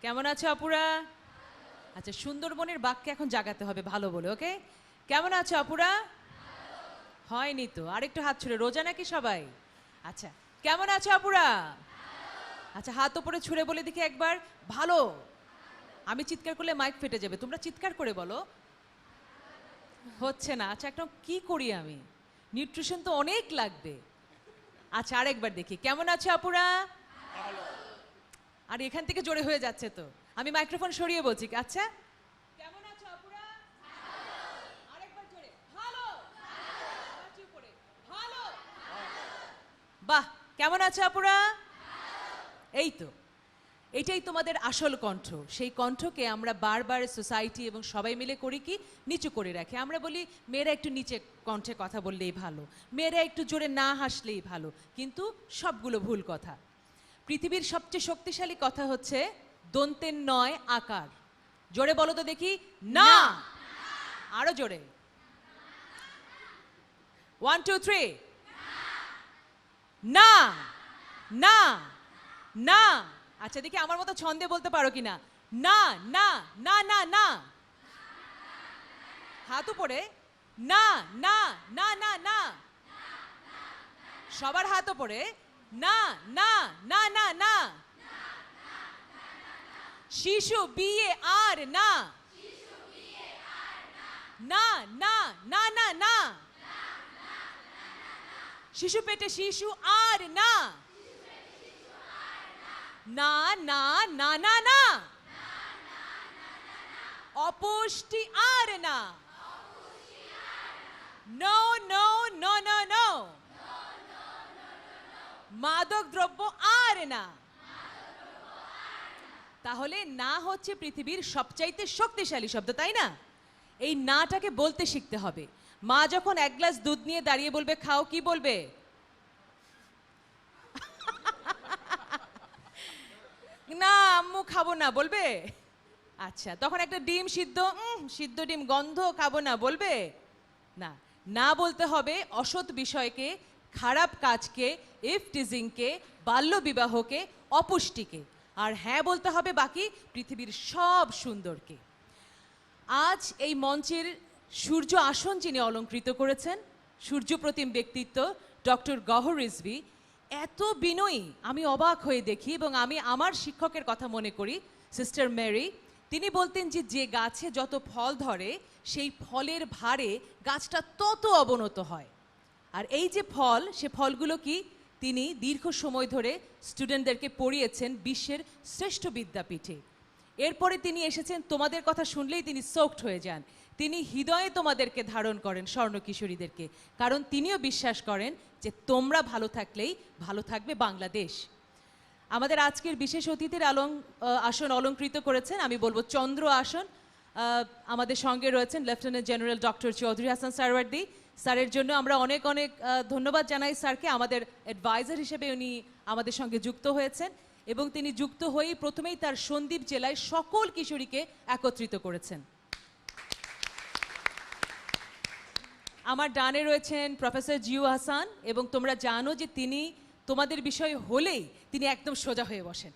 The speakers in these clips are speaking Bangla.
কেমন আছো আপুরা? আচ্ছা, সুন্দরবনের বাঘকে এখন জাগাতে হবে ভালো বলে, ওকে? কেমন আছো আপুরা? হয়নি তো, আরেকটু হাত ছুড়ে। রোজা নাকি সবাই? আচ্ছা, কেমন আছো আপুরা? আচ্ছা, হাত উপরে ছুড়ে বলে দেখি একবার, ভালো। আমি চিৎকার করলে মাইক ফেটে যাবে, তোমরা চিৎকার করে বলো। হচ্ছে না। আচ্ছা, একটা কি করি আমি? নিউট্রিশন তো অনেক লাগবে। আচ্ছা, আরেকবার দেখি, কেমন আছো আপুরা? আর এখান থেকে জোরে হয়ে যাচ্ছে তো, আমি মাইক্রোফোন সরিয়ে বলছি। আচ্ছা, কেমন আছো আপুরা? আরেকবার জোরে, ভালো। আবার চুপ করে, ভালো। বাহ, কেমন আছো আপুরা? এই তো, এটাই তোমাদের আসল কণ্ঠ। সেই কণ্ঠকে আমরা বারবার সোসাইটি এবং সবাই মিলে করি কি, নিচু করে রাখি। আমরা বলি মেয়েরা একটু নিচে কণ্ঠে কথা বললেই ভালো, মেয়েরা একটু জোরে না হাসলেই ভালো, কিন্তু সবগুলো ভুল কথা। পৃথিবীর সবচেয়ে শক্তিশালী কথা হচ্ছে দন্তের নয় আকার। জোরে বলো তো দেখি, না। আরো জোরে, 1 2 3, না না না। আচ্ছা, দেখি আমার মতো ছন্দে বলতে পারো কিনা। না না না না না। হাত উপরে, না না না না না। সবার হাত উপরে, না না না না না। শিশু বিয়ে আর না, না না না না না। শিশু পেটে শিশু আর না, না না না না না। অপুষ্টি আর না, no no no no no. মাদক দ্রব্য আর না। তাহলে না হচ্ছে পৃথিবীর সবচাইতে শক্তিশালী শব্দ, তাই না? এই নাটাকে বলতে শিখতে হবে। মা যখন এক গ্লাস দুধ নিয়ে দাঁড়িয়ে বলবে খাও, কি বলবে? না আম্মু খাবো না বলবে? আচ্ছা, তখন একটা ডিম সিদ্ধ, সিদ্ধ ডিম গন্ধ, খাবো না বলবে? না। না বলতে হবে অসৎ বিষয়কে, খারাপ কাজকে, ইফটিজিংকে, বাল্যবিবাহকে, অপুষ্টিকে। আর হ্যাঁ বলতে হবে বাকি পৃথিবীর সব সুন্দরকে। আজ এই মঞ্চের সূর্য আসন যিনি অলঙ্কৃত করেছেন, সূর্যপ্রতিম ব্যক্তিত্ব ডক্টর গহর রিজভী, এত বিনয়ী আমি অবাক হয়ে দেখি। এবং আমি আমার শিক্ষকের কথা মনে করি, সিস্টার মেরি। তিনি বলতেন যে যে গাছে যত ফল ধরে সেই ফলের ভারে গাছটা তত অবনত হয়। আর এই যে ফল, সে ফলগুলো কি তিনি দীর্ঘ সময় ধরে স্টুডেন্টদেরকে পড়িয়েছেন বিশ্বের শ্রেষ্ঠ বিদ্যাপীঠে। এরপরে তিনি এসেছেন, তোমাদের কথা শুনলেই তিনি সোকড হয়ে যান। তিনি হৃদয়ে তোমাদেরকে ধারণ করেন, স্বর্ণ কিশোরীদেরকে, কারণ তিনিও বিশ্বাস করেন যে তোমরা ভালো থাকলেই ভালো থাকবে বাংলাদেশ। আমাদের আজকের বিশেষ অতিথির আসন অলঙ্কৃত করেছেন, আমি বলবো চন্দ্র আসন। আমাদের সঙ্গে রয়েছেন lieutenant general doctor Chowdhury Hasan Sarwardi. স্যারের জন্য আমরা অনেক অনেক ধন্যবাদ জানাই স্যারকে। আমাদের অ্যাডভাইজার হিসেবে উনি আমাদের সঙ্গে যুক্ত হয়েছেন এবং তিনি যুক্ত হয়েই প্রথমেই তার সন্দ্বীপ জেলায় সকল কিশোরীকে একত্রিত করেছেন। আমার ডানে রয়েছেন প্রফেসর জিউ হাসান, এবং তোমরা জানো যে তিনি তোমাদের বিষয় হলেই তিনি একদম সোজা হয়ে বসেন,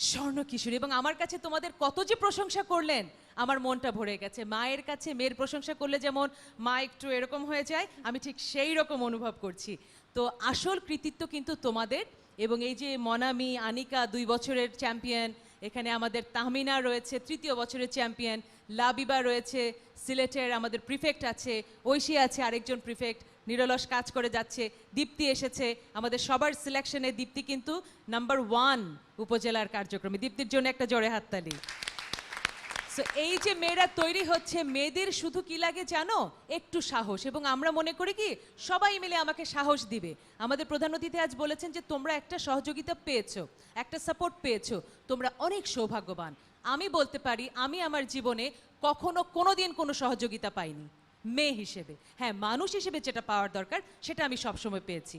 স্বর্ণ কিশোরী। এবং আমার কাছে তোমাদের কত যে প্রশংসা করলেন, আমার মনটা ভরে গেছে। মায়ের কাছে মেয়ের প্রশংসা করলে যেমন মা একটু এরকম হয়ে যায়, আমি ঠিক সেই রকম অনুভব করছি। তো আসল কৃতিত্ব কিন্তু তোমাদের। এবং এই যে মনামি, আনিকা 2 বছরের চ্যাম্পিয়ন, এখানে আমাদের তাহমিনা রয়েছে 3য় বছরের চ্যাম্পিয়ন, লাবিবা রয়েছে সিলেটের, আমাদের প্রিফেক্ট আছে, ঐশী আছে আরেকজন প্রিফেক্ট, নিরলস কাজ করে যাচ্ছে, দীপ্তি এসেছে আমাদের সবার সিলেকশনে। দীপ্তি কিন্তু নাম্বার 1 উপজেলার কার্যক্রমে। দীপ্তির জন্য একটা জোরে হাততালি। সো এই যে মেয়েরা তৈরি হচ্ছে, মেয়েদের শুধু কি লাগে জানো? একটু সাহস। এবং আমরা মনে করি কি সবাই মিলে আমাকে সাহস দিবে। আমাদের প্রধান অতিথি আজ বলেছেন যে তোমরা একটা সহযোগিতা পেয়েছো, একটা সাপোর্ট পেয়েছো, তোমরা অনেক সৌভাগ্যবান। আমি বলতে পারি আমি আমার জীবনে কখনো কোনোদিন কোনো সহযোগিতা পাইনি মেয়ে হিসেবে। হ্যাঁ, মানুষ হিসেবে যেটা পাওয়ার দরকার সেটা আমি সবসময় পেয়েছি।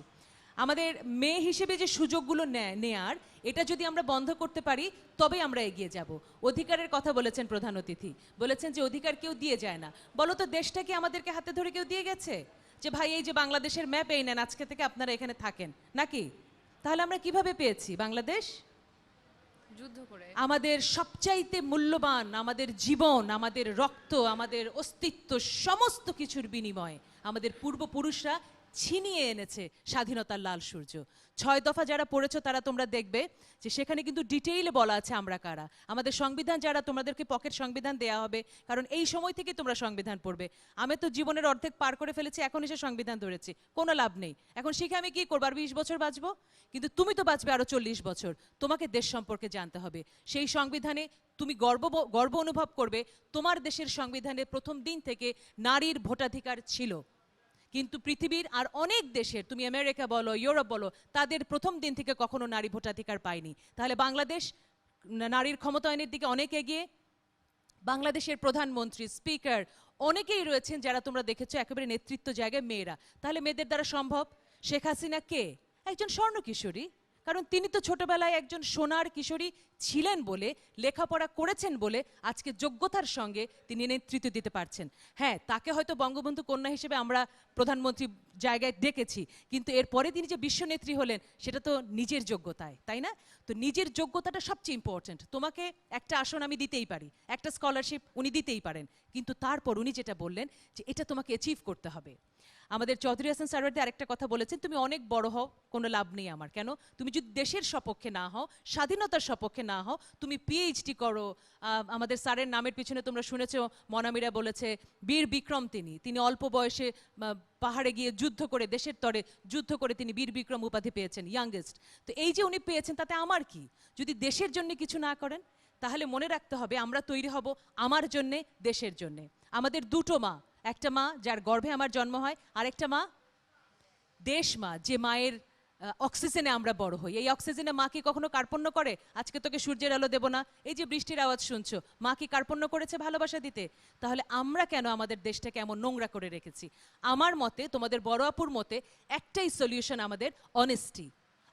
আমাদের মেয়ে হিসেবে যে সুযোগগুলো নেয়ার, এটা যদি আমরা বন্ধ করতে পারি তবে আমরা এগিয়ে যাব। অধিকারের কথা বলেছেন প্রধান অতিথি, বলেছেন যে অধিকার কেউ দিয়ে যায় না। বলো তো, দেশটা কি আমাদেরকে হাতে ধরে কেউ দিয়ে গেছে যে ভাই এই যে বাংলাদেশের ম্যাপ এই নেন, আজকে থেকে আপনারা এখানে থাকেন, নাকি? তাহলে আমরা কিভাবে পেয়েছি বাংলাদেশ? যুদ্ধ করে আমাদের সবচাইতে মূল্যবান আমাদের জীবন, আমাদের রক্ত, আমাদের অস্তিত্ব, সমস্ত কিছুর বিনিময়ে আমাদের পূর্বপুরুষরা ছিনিয়ে এনেছে স্বাধীনতার লাল সূর্য। 6 দফা যারা পড়েছো তারা তোমরা দেখবে যে সেখানে কিন্তু ডিটেইলে বলা আছে আমরা কারা। আমাদের সংবিধান যারা, তোমাদেরকে পকেট সংবিধান দেয়া হবে, কারণ এই সময় থেকে তোমরা সংবিধান পড়বে। আমি তো জীবনের অর্ধেক পার করে ফেলেছি, এখন এসে সংবিধান ধরেছি, কোনো লাভ নেই। এখন শিখে আমি কি করবো? আর 20 বছর বাঁচবো? কিন্তু তুমি তো বাঁচবে আরো 40 বছর। তোমাকে দেশ সম্পর্কে জানতে হবে। সেই সংবিধানে তুমি গর্ব অনুভব করবে তোমার দেশের সংবিধানে প্রথম দিন থেকে নারীর ভোটাধিকার ছিল। কিন্তু পৃথিবীর আর অনেক দেশের, তুমি আমেরিকা বলো, ইউরোপ বলো, তাদের প্রথম দিন থেকে কখনো নারী ভোটাধিকার পায়নি। তাহলে বাংলাদেশ নারীর ক্ষমতায়নের দিকে অনেক এগিয়ে। বাংলাদেশের প্রধানমন্ত্রী, স্পিকার অনেকেই রয়েছেন যারা তোমরা দেখেছো একেবারে নেতৃত্ব জায়গায় মেয়েরা। তাহলে মেয়েদের দ্বারা সম্ভব। শেখ হাসিনা কে? একজন স্বর্ণ কিশোরী। কারণ তিনি তো ছোটবেলায় একজন সোনার কিশোরী ছিলেন বলে, লেখাপড়া করেছেন বলে আজকে যোগ্যতার সঙ্গে তিনি নেতৃত্ব দিতে পারছেন। হ্যাঁ, তাকে হয়তো বঙ্গবন্ধু কন্যা হিসেবে আমরা প্রধানমন্ত্রী জায়গায় দেখেছি, কিন্তু এরপরে তিনি যে বিশ্বনেত্রী হলেন সেটা তো নিজের যোগ্যতায়, তাই না? তো নিজের যোগ্যতাটা সবচেয়ে ইম্পর্টেন্ট। তোমাকে একটা আসন আমি দিতেই পারি, একটা স্কলারশিপ উনি দিতেই পারেন, কিন্তু তারপর উনি যেটা বললেন যে এটা তোমাকে অ্যাচিভ করতে হবে। আমাদের চৌধুরী হাসান সারওয়ার্দী আরেকটা কথা বলেছেন, তুমি অনেক বড় হও, কোনো লাভ নেই আমার। কেন? তুমি যদি দেশের সপক্ষে না হও, স্বাধীনতার সপক্ষে না হও, তুমি পিএইচডি করো। আমাদের স্যারের নামের পিছনে তোমরা শুনেছো, মনামিরা বলেছে বীর বিক্রম। তিনি অল্প বয়সে পাহাড়ে গিয়ে যুদ্ধ করে, দেশের তরে যুদ্ধ করে তিনি বীর বিক্রম উপাধি পেয়েছেন, ইয়াংগেস্ট। তো এই যে উনি পেয়েছেন তাতে আমার কি? যদি দেশের জন্য কিছু না করেন, তাহলে মনে রাখতে হবে আমরা তৈরি হব আমার জন্যে, দেশের জন্যে। আমাদের দুটো মা, একটা মা যার গর্ভে আমার জন্ম হয়, আর একটা মা দেশ মা, যে মায়ের অক্সিজেনে আমরা বড় হই। এই অক্সিজেনে মা কি কখনো কার্পণ্য করে? আজকে তোকে সূর্যের আলো দেব না, এই যে বৃষ্টির আওয়াজ শুনছো, মা কি কার্পণ্য করেছে ভালোবাসা দিতে? তাহলে আমরা কেন আমাদের দেশটাকে এমন নোংরা করে রেখেছি? আমার মতে, তোমাদের বড় আপুর মতে, একটাই সলিউশন আমাদের, honesty.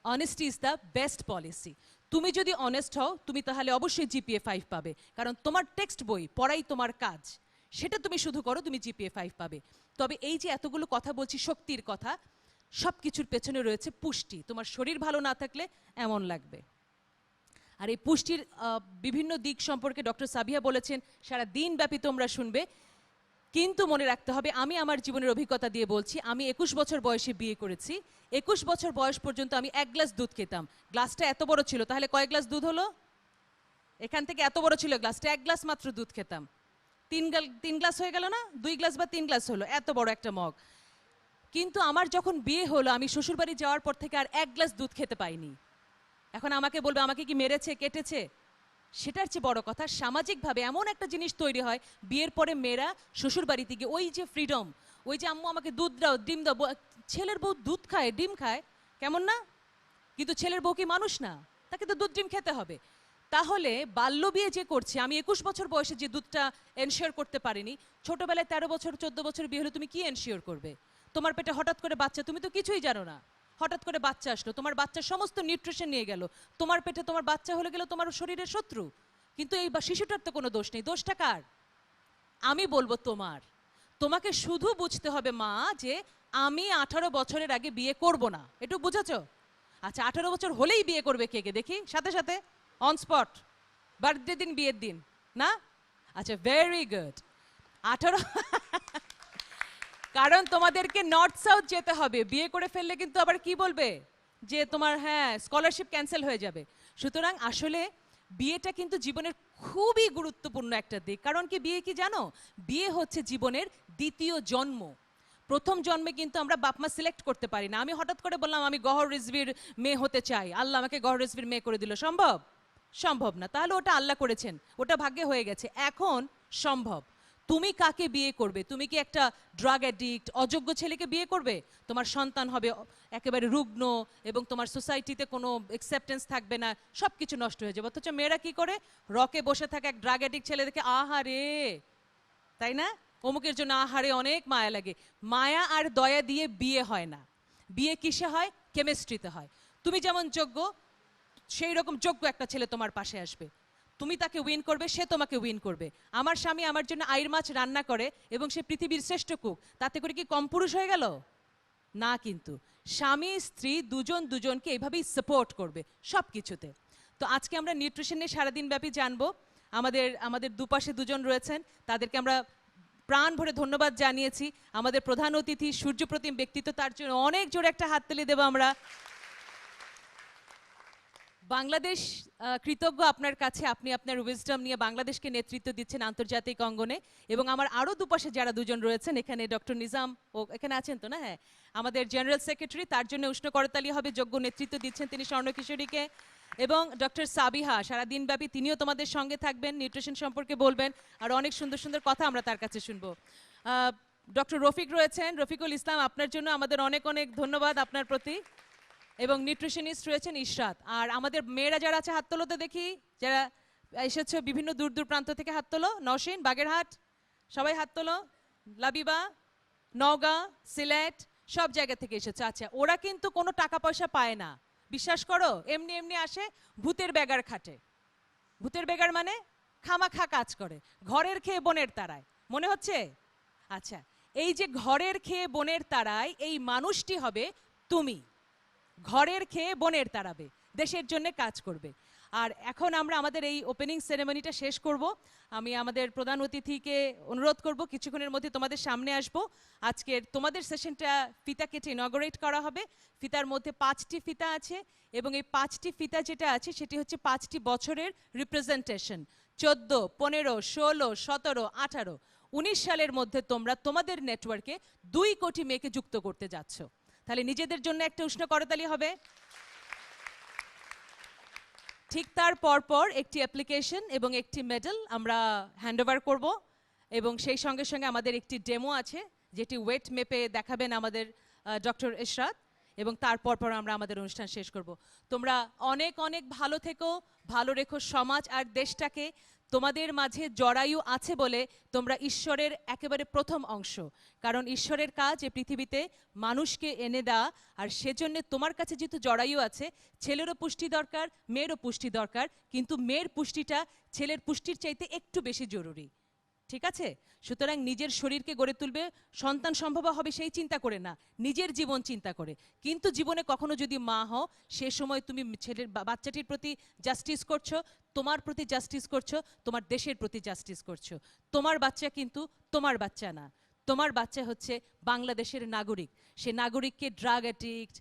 Honesty is the best policy. তুমি যদি অনেস্ট হও, তুমি তাহলে অবশ্যই জিপিএ 5 পাবে, কারণ তোমার টেক্সট বই পড়াই তোমার কাজ। সেটা তুমি শুধু করো, তুমি জিপিএ 5 পাবে। তবে এই যে এতগুলো কথা বলছি শক্তির কথা, সব কিছুর পেছনে রয়েছে পুষ্টি। তোমার শরীর ভালো না থাকলে এমন লাগবে। আর এই পুষ্টির বিভিন্ন দিক সম্পর্কে ডক্টর সাবিয়া বলেছেন, সারা দিন ব্যাপী তোমরা শুনবে। কিন্তু মনে রাখতে হবে, আমি আমার জীবনের অভিজ্ঞতা দিয়ে বলছি, আমি 21 বছর বয়সে বিয়ে করেছি। 21 বছর বয়স পর্যন্ত আমি 1 গ্লাস দুধ খেতাম। গ্লাসটা এত বড় ছিল, তাহলে কয় গ্লাস দুধ হলো? এখান থেকে এত বড় ছিল গ্লাসটা, 1 গ্লাস মাত্র দুধ খেতাম। 3 গ্লাস হয়ে গেল না? 2 গ্লাস বা 3 গ্লাস হলো, এত বড় একটা মগ। কিন্তু আমার যখন বিয়ে হলো, আমি শ্বশুরবাড়ি যাওয়ার পর থেকে আর 1 গ্লাস দুধ খেতে পাইনি। এখন আমাকে বলবে আমাকে কি মেরেছে, কেটেছে? সেটার চেয়ে বড় কথা, সামাজিকভাবে এমন একটা জিনিস তৈরি হয় বিয়ের পরে মেয়েরা শ্বশুরবাড়িতে গিয়ে ওই যে ফ্রিডম, ওই যে আম্মু আমাকে দুধ দাও, ডিম দাও। ছেলের বউ দুধ খায়, ডিম খায়, কেমন না? কিন্তু ছেলের বউ কি মানুষ না? তাকে তো দুধ ডিম খেতে হবে। তাহলে বাল্য বিয়ে যে করছে, আমি 21 বছর বয়সে যে দুধটা এনশিওর করতে পারিনি, ছোটবেলায় 13 বছর 14 বছর বিয়ে হলে তুমি কি এনশিওর করবে? তোমার পেটে হঠাৎ করে বাচ্চা, তুমি তো কিছুই জানো না, হঠাৎ করে বাচ্চা আসলো, তোমার বাচ্চার সমস্ত নিউট্রিশন নিয়ে গেল, তোমার পেটে তোমার বাচ্চা হলে গেল তোমার শরীরের শত্রু। কিন্তু এই শিশুটার তো কোনো দোষ নেই, দোষটা কার? আমি বলবো তোমার। তোমাকে শুধু বুঝতে হবে মা, যে আমি 18 বছরের আগে বিয়ে করব না, একটু বুঝেছো? আচ্ছা, 18 বছর হলেই বিয়ে করবে কে কে দেখি, সাথে সাথে অন স্পট, বার্থডে দিন, বিয়ের দিন না? আচ্ছা, ভেরি গুড। 18 কারণ তোমাদেরকে নর্থ সাউথ যেতে হবে, বিয়ে করে ফেললে কিন্তু আবার কি বলবে যে তোমার, হ্যাঁ, স্কলারশিপ ক্যান্সেল হয়ে যাবে। সুতরাং আসলে বিয়েটা কিন্তু জীবনের খুবই গুরুত্বপূর্ণ একটা দিক। কারণ কি, বিয়ে কি জানো? বিয়ে হচ্ছে জীবনের দ্বিতীয় জন্ম। প্রথম জন্মে কিন্তু আমরা বাপমা সিলেক্ট করতে পারি না। আমি হঠাৎ করে বললাম আমি গহর রিজভির মেয়ে হতে চাই, আল্লাহ আমাকে গহর রিজভির মেয়ে করে দিল, সম্ভব? সম্ভব না। তাহলে ওটা আল্লাহ করেছেন, ওটা ভাগ্যে হয়ে গেছে। এখন সম্ভব। তুমি কাকে বিয়ে করবে? তুমি কি একটা ড্রাগ অ্যাডিক্ট, অযোগ্য ছেলেকে বিয়ে করবে? তোমার সন্তান হবে একেবারে রুগ্ন, এবং তোমার সোসাইটিতে কোনো অ্যাকসেপ্টেন্স থাকবে না, সব কিছু নষ্ট হয়ে যাবে। অথচ মেয়েরা কি করে? রকে বসে থাকে এক ড্রাগ অ্যাডিক্ট ছেলে দেখে, আহারে, তাই না? অমুকের জন্য আহারে, অনেক মায়া লাগে। মায়া আর দয়া দিয়ে বিয়ে হয় না। বিয়ে কিসে হয়? কেমিস্ট্রিতে হয়। তুমি যেমন যোগ্য, সেই রকম যোগ্য একটা ছেলে তোমার পাশে আসবে, তুমি তাকে উইন করবে, সে তোমাকে উইন করবে। আমার স্বামী আমার জন্য আইর মাছ রান্না করে এবং সে পৃথিবীর শ্রেষ্ঠ কুক, তাতে করে কি কম পুরুষ হয়ে গেল? না। কিন্তু স্বামী স্ত্রী দুজন দুজনকে এইভাবেই সাপোর্ট করবে সব কিছুতে। তো আজকে আমরা নিউট্রিশন নিয়ে সারাদিন ব্যাপী জানবো। আমাদের আমাদের দুপাশে দুজন রয়েছেন, তাদেরকে আমরা প্রাণ ভরে ধন্যবাদ জানিয়েছি। আমাদের প্রধান অতিথি সূর্যপ্রতিম ব্যক্তিত্ব, তার জন্য অনেক জোরে একটা হাততালি দেবো আমরা। বাংলাদেশ কৃতজ্ঞ আপনার কাছে, আপনি আপনার উইজডম নিয়ে বাংলাদেশকে নেতৃত্ব দিচ্ছেন আন্তর্জাতিক অঙ্গনে। এবং আমার আরও দুপাশে যারা দুজন রয়েছেন, এখানে ডক্টর নিজাম ও এখানে আছেন তো না? হ্যাঁ, আমাদের জেনারেল সেক্রেটারি, তার জন্য উষ্ণ করতালি হবে, যোগ্য নেতৃত্ব দিচ্ছেন তিনি স্বর্ণকিশোরীকে। এবং ডক্টর সাবিহা সারাদিন ব্যাপী তিনিও তোমাদের সঙ্গে থাকবেন, নিউট্রিশন সম্পর্কে বলবেন, আর অনেক সুন্দর সুন্দর কথা আমরা তার কাছে শুনবো। ডক্টর রফিক রয়েছেন, রফিকুল ইসলাম, আপনার জন্য আমাদের অনেক অনেক ধন্যবাদ আপনার প্রতি। এবং নিউট্রিশনিস্ট রয়েছেন ইশরাত। আর আমাদের মেয়েরা যারা আছে হাত তোলোতে দেখি, যারা এসেছে বিভিন্ন দূর দূর প্রান্ত থেকে হাত তোলো। নওশিন, বাগেরহাট, সবাই হাত তোলো। লাবিবা, নওগাঁ, সিলেট, সব জায়গা থেকে এসেছে। আচ্ছা, ওরা কিন্তু কোনো টাকা পয়সা পায় না, বিশ্বাস করো, এমনি এমনি আসে, ভূতের বেগার খাটে। ভূতের বেগার মানে খামাখা কাজ করে, ঘরের খেয়ে বনের তারায়, মনে হচ্ছে? আচ্ছা, এই যে ঘরের খেয়ে বনের তারায়, এই মানুষটি হবে তুমি। ঘরের খেয়ে বনের তাড়াবে, দেশের জন্য কাজ করবে। আর এখন আমরা আমাদের এই ওপেনিং সেরেমনিটা শেষ করব। আমি আমাদের প্রধান অতিথিকে অনুরোধ করব কিছুক্ষণের মধ্যে তোমাদের সামনে আসবো। আজকের তোমাদের সেশনটা ফিতা কেটে ইনঅগারেট করা হবে। ফিতার মধ্যে 5টি ফিতা আছে, এবং এই 5টি ফিতা যেটা আছে সেটি হচ্ছে 5টি বছরের রিপ্রেজেন্টেশন। 14, 15, 16, 17, 18, 19 সালের মধ্যে তোমরা তোমাদের নেটওয়ার্কে 2 কোটি মেয়েকে যুক্ত করতে যাচ্ছ। তাহলে নিজেদের জন্য একটা উষ্ণ করতালি হবে। ঠিক তার পরপর একটি অ্যাপ্লিকেশন এবং একটি মেডেল আমরা হ্যান্ডওভার করব। এবং সেই সঙ্গে সঙ্গে আমাদের একটি ডেমো আছে, যেটি ওয়েট মেপে দেখাবেন আমাদের ডক্টর ইশরাত। এবং তারপর আমরা আমাদের অনুষ্ঠান শেষ করব। তোমরা অনেক অনেক ভালো থেকো, ভালো রেখো সমাজ আর দেশটাকে। তোমাদের মাঝে জরায়ু আছে বলে তোমরা ঈশ্বরের একেবারে প্রথম অংশ। কারণ ঈশ্বরের কাজ এই পৃথিবীতে মানুষকে এনে দেওয়া, আর সেজন্য তোমার কাছে যেহেতু জরায়ু আছে, ছেলেরও পুষ্টি দরকার, মেয়েরও পুষ্টি দরকার, কিন্তু মেয়ের পুষ্টিটা ছেলের পুষ্টির চাইতে একটু বেশি জরুরি। ঠিক আছে? সুতরাং নিজের শরীরকে গড়ে তুলবে, সন্তান সম্ভব হবে সেই চিন্তা করে না, নিজের জীবন চিন্তা করে। কিন্তু জীবনে কখনো যদি মা হও, সে সময় তুমি ছেলের বাচ্চাটির প্রতি জাস্টিস করছো, তোমার প্রতি জাস্টিস করছো, তোমার দেশের প্রতি জাস্টিস করছো। তোমার বাচ্চা কিন্তু তোমার বাচ্চা না, তোমার বাচ্চা হচ্ছে বাংলাদেশের নাগরিক। সে নাগরিককে ড্রাগ অ্যাডিক্ট,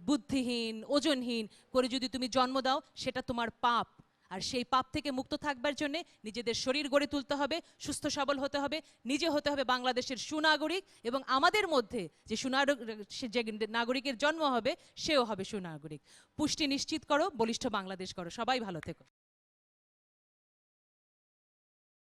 বুদ্ধিহীন, ওজনহীন করে যদি তুমি জন্ম দাও, সেটা তোমার পাপ। আর সেই পাপ থেকে মুক্ত থাকবার জন্য নিজেদের শরীর গড়ে তুলতে হবে, সুস্থ সবল হতে হবে, নিজে হতে হবে বাংলাদেশের সুনাগরিক। এবং আমাদের মধ্যে যে যে নাগরিকের জন্ম হবে, সেও হবে সুনাগরিক। পুষ্টি নিশ্চিত করো, বলিষ্ঠ বাংলাদেশ করো। সবাই ভালো থেকো।